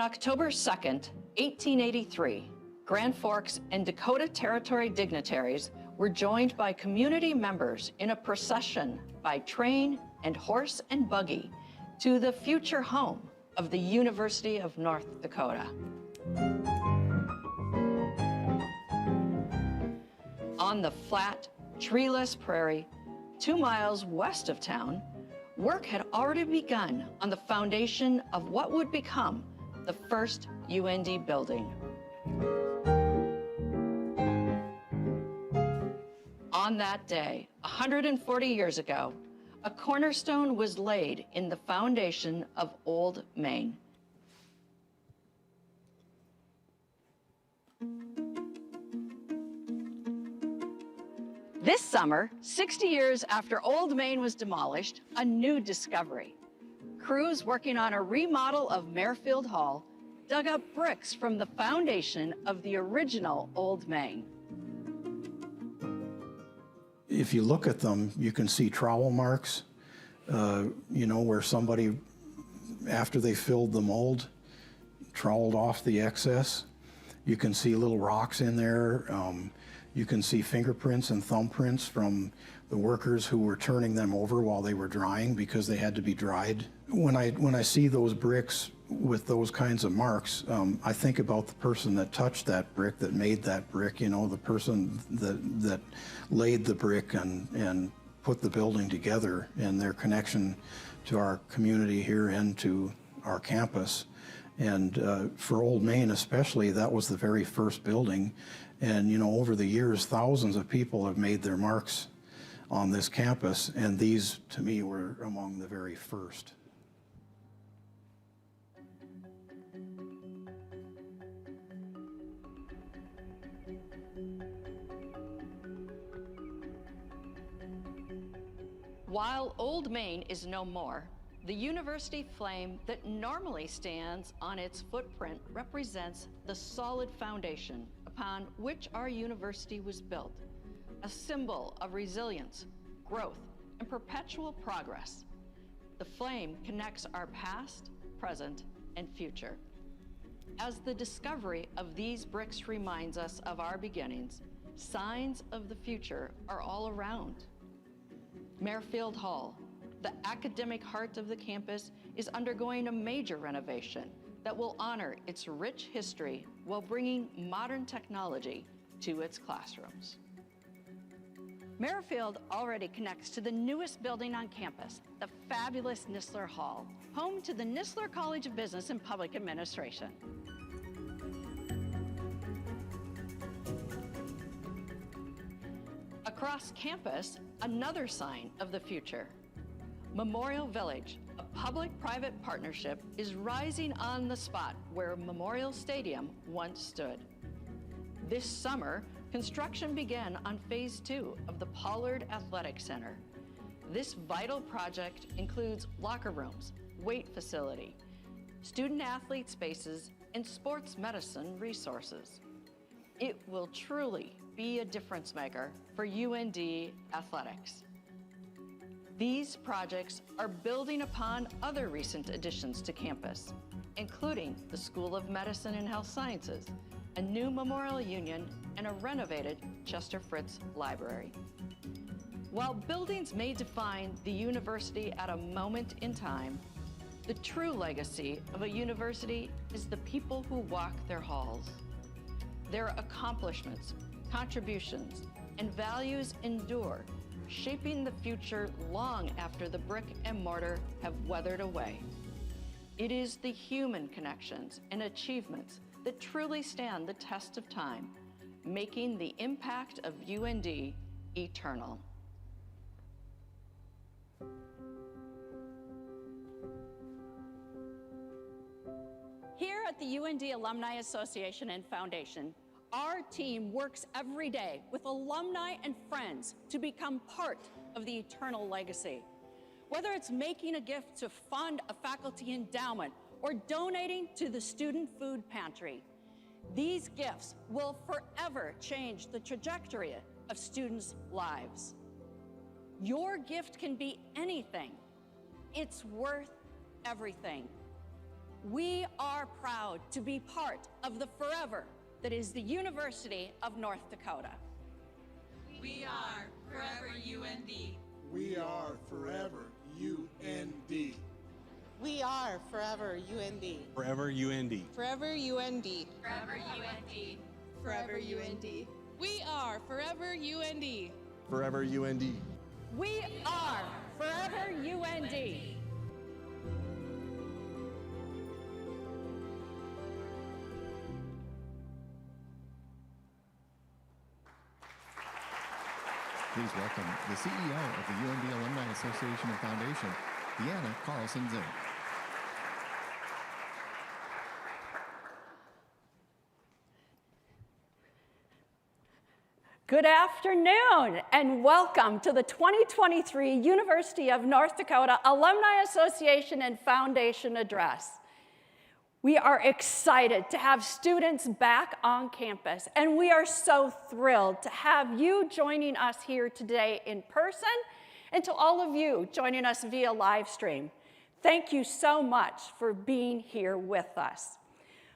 On October 2nd, 1883, Grand Forks and Dakota Territory dignitaries were joined by community members in a procession by train and horse and buggy to the future home of the University of North Dakota. On the flat, treeless prairie, 2 miles west of town, work had already begun on the foundation of what would become the first UND building. On that day, 140 years ago, a cornerstone was laid in the foundation of Old Main. This summer, 60 years after Old Main was demolished, a new discovery. Crews working on a remodel of Merrifield Hall dug up bricks from the foundation of the original Old Main. If you look at them, you can see trowel marks, where somebody, after they filled the mold, troweled off the excess. You can see little rocks in there. You can see fingerprints and thumbprints from the workers who were turning them over while they were drying because they had to be dried. When I see those bricks with those kinds of marks, I think about the person that touched that brick, that made that brick, the person that laid the brick and put the building together, and their connection to our community here and to our campus. And for Old Main especially, that was the very first building. And over the years, thousands of people have made their marks on this campus, and these, to me, were among the very first. While Old Main is no more, the university flame that normally stands on its footprint represents the solid foundation upon which our university was built, a symbol of resilience, growth, and perpetual progress. The flame connects our past, present, and future. As the discovery of these bricks reminds us of our beginnings, signs of the future are all around. Merrifield Hall, the academic heart of the campus, is undergoing a major renovation that will honor its rich history while bringing modern technology to its classrooms. Merrifield already connects to the newest building on campus, the fabulous Nistler Hall, home to the Nistler College of Business and Public Administration. Across campus, another sign of the future. Memorial Village, a public-private partnership, is rising on the spot where Memorial Stadium once stood. This summer, construction began on Phase 2 of the Pollard Athletic Center. This vital project includes locker rooms, weight facility, student-athlete spaces, and sports medicine resources. It will truly be a difference maker for UND athletics. These projects are building upon other recent additions to campus, including the School of Medicine and Health Sciences, a new Memorial Union, and a renovated Chester Fritz Library. While buildings may define the university at a moment in time, the true legacy of a university is the people who walk their halls. Their accomplishments, contributions, and values endure, shaping the future long after the brick and mortar have weathered away. It is the human connections and achievements that truly stand the test of time, making the impact of UND eternal. Here at the UND Alumni Association and Foundation, our team works every day with alumni and friends to become part of the eternal legacy. Whether it's making a gift to fund a faculty endowment or donating to the student food pantry, these gifts will forever change the trajectory of students' lives. Your gift can be anything. It's worth everything. We are proud to be part of the forever that is the University of North Dakota. We are forever UND. We are forever UND. We are forever UND. Forever UND. Forever UND. Forever UND. Forever UND. We are forever UND. Forever UND. We are forever UND. Please welcome the CEO of the UND Alumni Association and Foundation, Deanna Carlson-Zink. Good afternoon and welcome to the 2023 University of North Dakota Alumni Association and Foundation Address. We are excited to have students back on campus, and we are so thrilled to have you joining us here today in person, and to all of you joining us via live stream. Thank you so much for being here with us.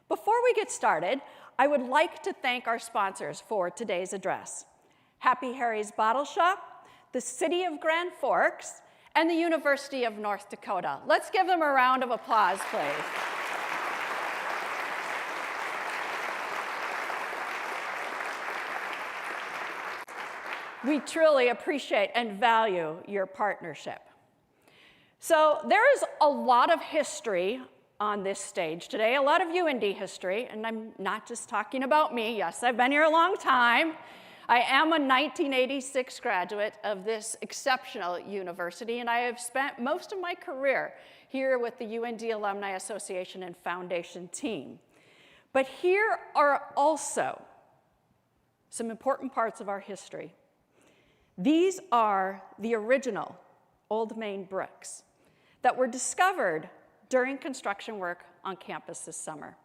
Before we get started, I would like to thank our sponsors for today's address: Happy Harry's Bottle Shop, the City of Grand Forks, and the University of North Dakota. Let's give them a round of applause, please. We truly appreciate and value your partnership. So there is a lot of history on this stage today, a lot of UND history, and I'm not just talking about me. Yes, I've been here a long time. I am a 1986 graduate of this exceptional university, and I have spent most of my career here with the UND Alumni Association and Foundation team. But here are also some important parts of our history. These are the original Old Main bricks that were discovered during construction work on campus this summer.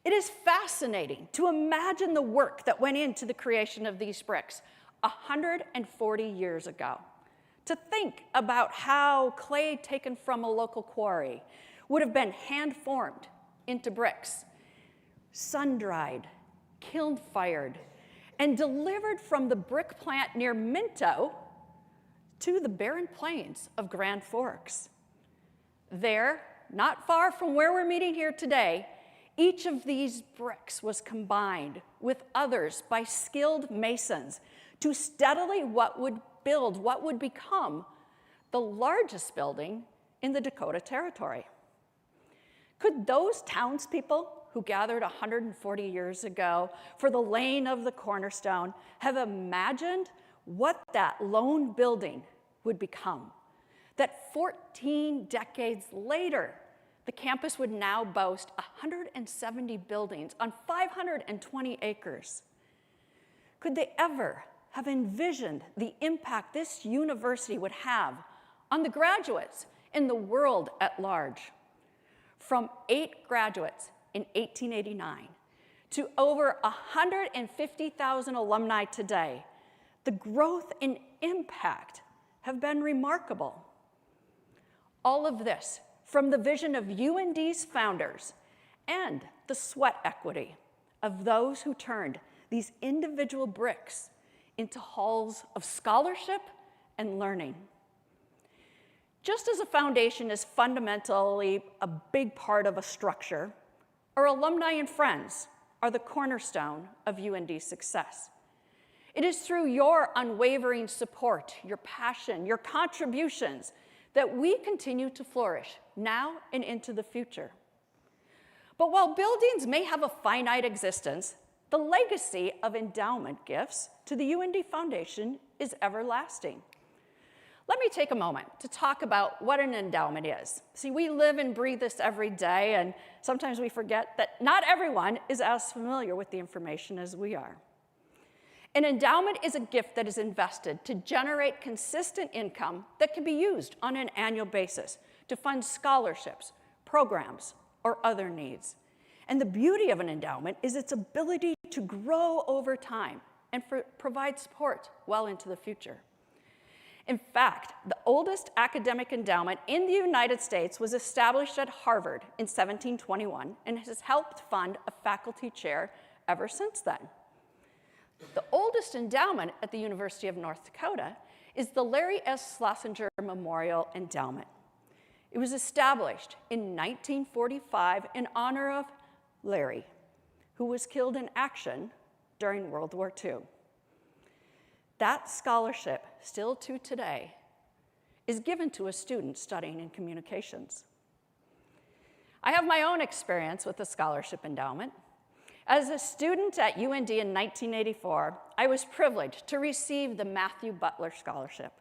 It is fascinating to imagine the work that went into the creation of these bricks 140 years ago. To think about how clay taken from a local quarry would have been hand-formed into bricks, sun-dried, kiln-fired, and delivered from the brick plant near Minto to the barren plains of Grand Forks. There, not far from where we're meeting here today, each of these bricks was combined with others by skilled masons to steadily what would become the largest building in the Dakota Territory. Could those townspeople who gathered 140 years ago for the laying of the cornerstone have imagined what that lone building would become? That 14 decades later, the campus would now boast 170 buildings on 520 acres. Could they ever have envisioned the impact this university would have on the graduates in the world at large? From 8 graduates in 1889 to over 150,000 alumni today, the growth and impact have been remarkable. All of this from the vision of UND's founders and the sweat equity of those who turned these individual bricks into halls of scholarship and learning. Just as a foundation is fundamentally a big part of a structure, our alumni and friends are the cornerstone of UND's success. It is through your unwavering support, your passion, your contributions that we continue to flourish now and into the future. But while buildings may have a finite existence, the legacy of endowment gifts to the UND Foundation is everlasting. Let me take a moment to talk about what an endowment is. See, we live and breathe this every day, and sometimes we forget that not everyone is as familiar with the information as we are. An endowment is a gift that is invested to generate consistent income that can be used on an annual basis to fund scholarships, programs, or other needs. And the beauty of an endowment is its ability to grow over time and provide support well into the future. In fact, the oldest academic endowment in the United States was established at Harvard in 1721 and has helped fund a faculty chair ever since then. The oldest endowment at the University of North Dakota is the Larry S. Schlesinger Memorial Endowment. It was established in 1945 in honor of Larry, who was killed in action during World War II. That scholarship, still to today, is given to a student studying in communications. I have my own experience with the scholarship endowment. As a student at UND in 1984, I was privileged to receive the Matthew Butler Scholarship.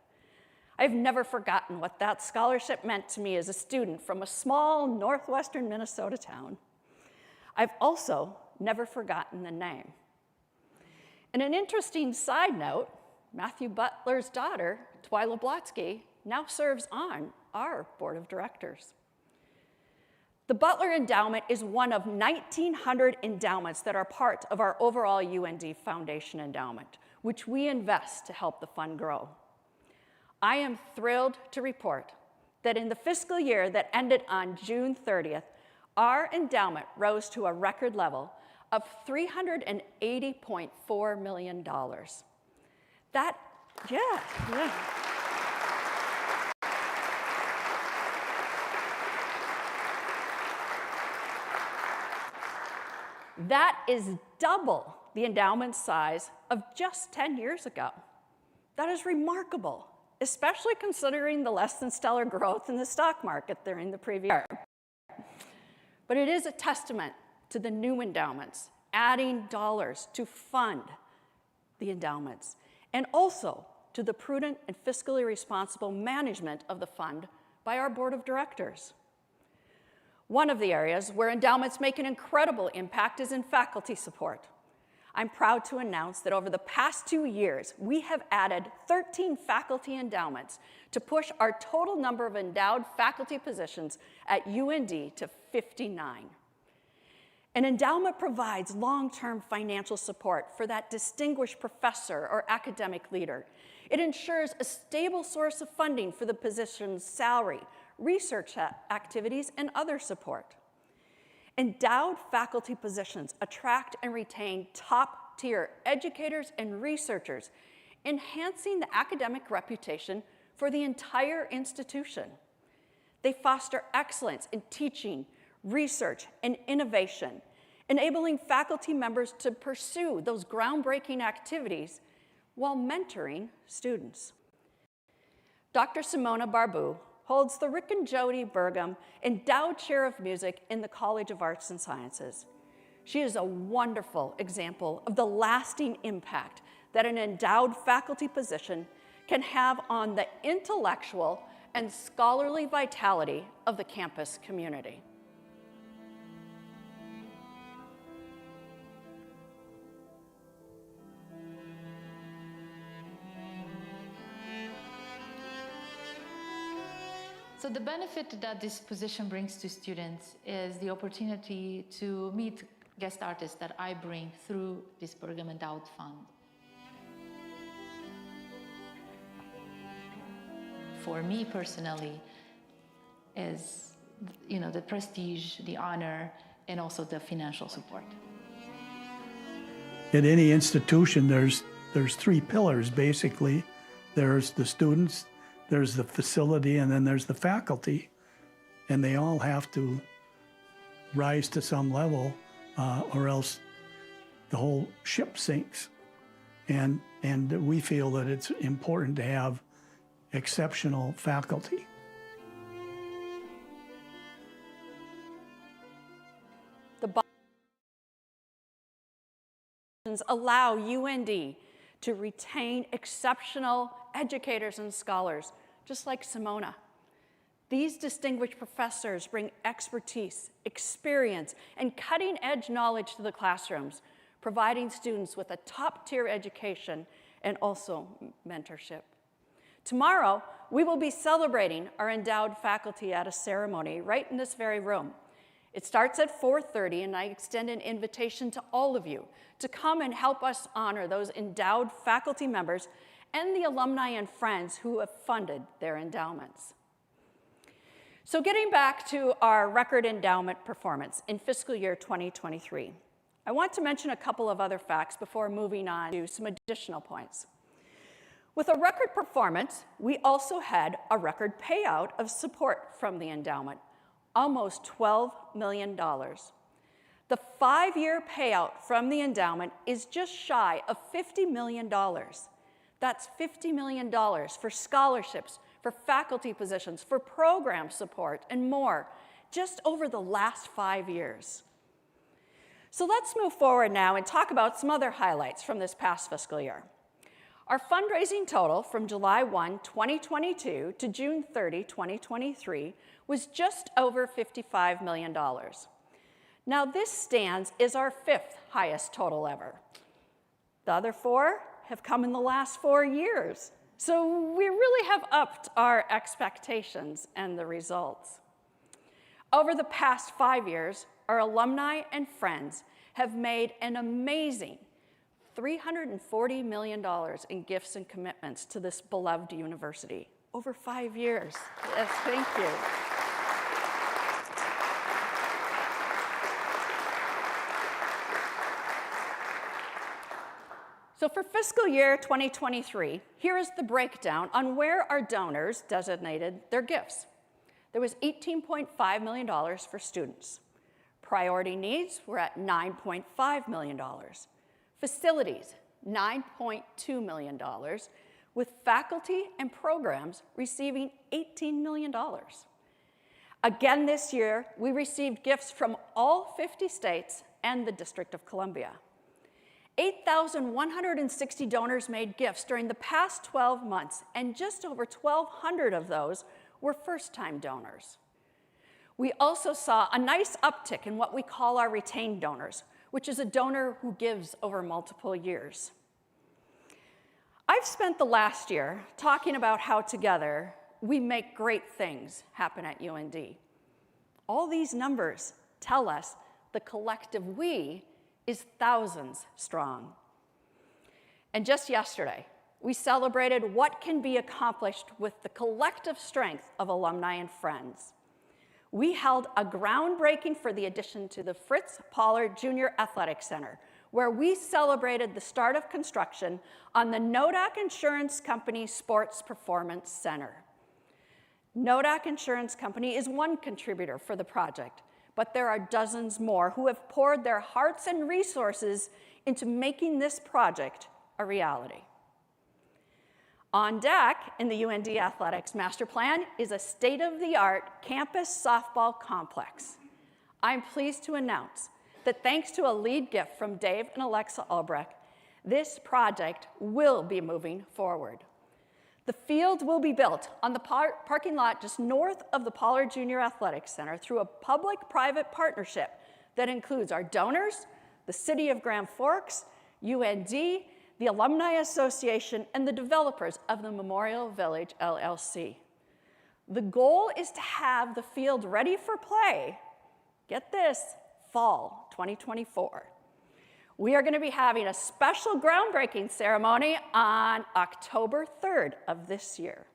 I've never forgotten what that scholarship meant to me as a student from a small northwestern Minnesota town. I've also never forgotten the name. And an interesting side note, Matthew Butler's daughter, Twyla Blotsky, now serves on our board of directors. The Butler Endowment is one of 1,900 endowments that are part of our overall UND Foundation endowment, which we invest to help the fund grow. I am thrilled to report that in the fiscal year that ended on June 30th, our endowment rose to a record level of $380.4 million. That is double the endowment size of just 10 years ago. That is remarkable, especially considering the less than stellar growth in the stock market during the previous year. But it is a testament to the new endowments, adding dollars to fund the endowments, and also to the prudent and fiscally responsible management of the fund by our board of directors. One of the areas where endowments make an incredible impact is in faculty support. I'm proud to announce that over the past 2 years, we have added 13 faculty endowments to push our total number of endowed faculty positions at UND to 59. An endowment provides long-term financial support for that distinguished professor or academic leader. It ensures a stable source of funding for the position's salary, research activities, and other support. Endowed faculty positions attract and retain top-tier educators and researchers, enhancing the academic reputation for the entire institution. They foster excellence in teaching, research, and innovation, enabling faculty members to pursue those groundbreaking activities while mentoring students. Dr. Simona Barbu holds the Rick and Jody Burgum Endowed Chair of Music in the College of Arts and Sciences. She is a wonderful example of the lasting impact that an endowed faculty position can have on the intellectual and scholarly vitality of the campus community. So the benefit that this position brings to students is the opportunity to meet guest artists that I bring through this Burgum Endowed Fund. For me personally is, the prestige, the honor, and also the financial support. At any institution, there's 3 pillars basically. There's the students, there's the facility, and then there's the faculty, and they all have to rise to some level or else the whole ship sinks. And we feel that it's important to have exceptional faculty. The bonds allow UND to retain exceptional educators and scholars, just like Simona. These distinguished professors bring expertise, experience, and cutting-edge knowledge to the classrooms, providing students with a top-tier education and also mentorship. Tomorrow, we will be celebrating our endowed faculty at a ceremony right in this very room. It starts at 4:30, and I extend an invitation to all of you to come and help us honor those endowed faculty members and the alumni and friends who have funded their endowments. So getting back to our record endowment performance in fiscal year 2023, I want to mention a couple of other facts before moving on to some additional points. With a record performance, we also had a record payout of support from the endowment, almost $12 million. The 5-year payout from the endowment is just shy of $50 million. That's $50 million for scholarships, for faculty positions, for program support, and more, just over the last 5 years. So let's move forward now and talk about some other highlights from this past fiscal year. Our fundraising total from July 1, 2022 to June 30, 2023 was just over $55 million. Now this stands as our 5th highest total ever. The other 4 have come in the last 4 years. So we really have upped our expectations and the results. Over the past 5 years, our alumni and friends have made an amazing $340 million in gifts and commitments to this beloved university over 5 years. Yes, thank you. So for fiscal year 2023, here is the breakdown on where our donors designated their gifts. There was $18.5 million for students. Priority needs were at $9.5 million. Facilities, $9.2 million, with faculty and programs receiving $18 million. Again this year, we received gifts from all 50 states and the District of Columbia. 8,160 donors made gifts during the past 12 months, and just over 1,200 of those were first-time donors. We also saw a nice uptick in what we call our retained donors, which is a donor who gives over multiple years. I've spent the last year talking about how together we make great things happen at UND. All these numbers tell us the collective we is thousands strong. And just yesterday, we celebrated what can be accomplished with the collective strength of alumni and friends. We held a groundbreaking for the addition to the Fritz Pollard Junior Athletic Center, where we celebrated the start of construction on the Nodak Insurance Company Sports Performance Center. Nodak Insurance Company is one contributor for the project, but there are dozens more who have poured their hearts and resources into making this project a reality. On deck in the UND Athletics Master Plan is a state-of-the-art campus softball complex. I'm pleased to announce that thanks to a lead gift from Dave and Alexa Albrecht, this project will be moving forward. The field will be built on the parking lot just north of the Pollard Junior Athletic Center through a public-private partnership that includes our donors, the City of Grand Forks, UND, the Alumni Association, and the developers of the Memorial Village LLC. The goal is to have the field ready for play, get this, fall 2024. We are going to be having a special groundbreaking ceremony on October 3rd of this year.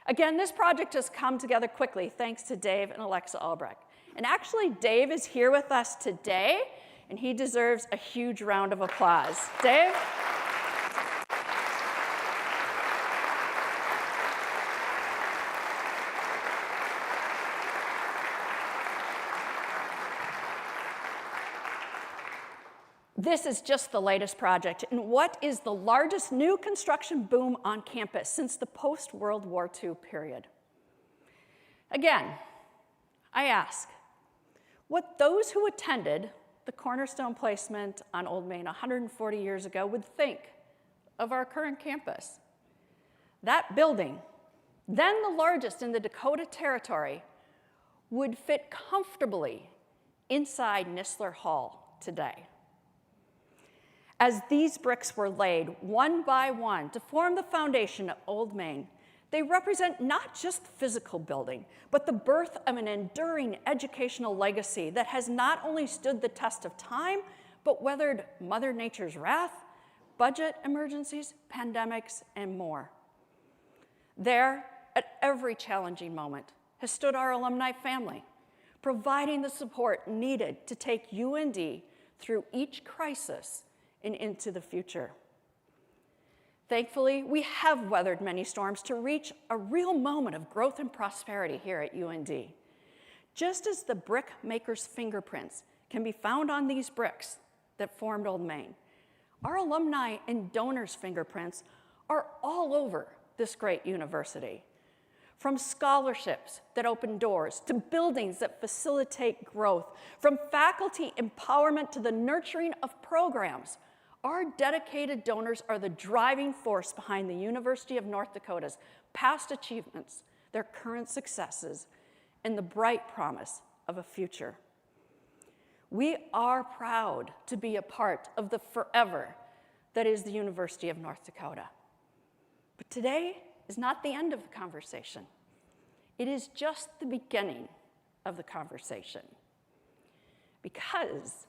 Again, this project has come together quickly thanks to Dave and Alexa Albrecht. And actually, Dave is here with us today, and he deserves a huge round of applause. Dave? This is just the latest project in what is the largest new construction boom on campus since the post-World War II period. Again, I ask, what those who attended the cornerstone placement on Old Main 140 years ago would think of our current campus. That building, then the largest in the Dakota Territory, would fit comfortably inside Nistler Hall today. As these bricks were laid one by one to form the foundation of Old Main, they represent not just the physical building, but the birth of an enduring educational legacy that has not only stood the test of time, but weathered Mother Nature's wrath, budget emergencies, pandemics, and more. There, at every challenging moment, has stood our alumni family, providing the support needed to take UND through each crisis and into the future. Thankfully, we have weathered many storms to reach a real moment of growth and prosperity here at UND. Just as the brick maker's fingerprints can be found on these bricks that formed Old Main, our alumni and donors' fingerprints are all over this great university. From scholarships that open doors to buildings that facilitate growth, from faculty empowerment to the nurturing of programs, our dedicated donors are the driving force behind the University of North Dakota's past achievements, their current successes, and the bright promise of a future. We are proud to be a part of the forever that is the University of North Dakota. But today is not the end of the conversation. It is just the beginning of the conversation. Because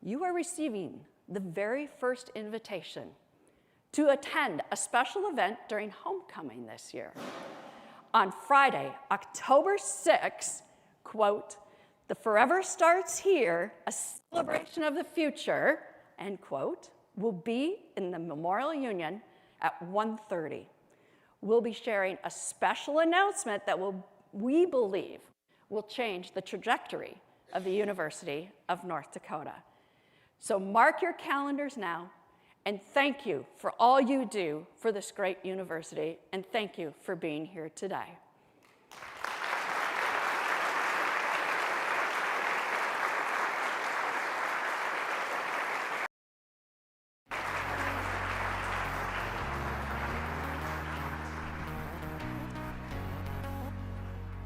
you are receiving the very first invitation to attend a special event during homecoming this year. On Friday, October 6th, quote, "The Forever Starts Here, a celebration of the future," end quote, will be in the Memorial Union at 1:30. We'll be sharing a special announcement that we believe will change the trajectory of the University of North Dakota. So mark your calendars now, and thank you for all you do for this great university, and thank you for being here today.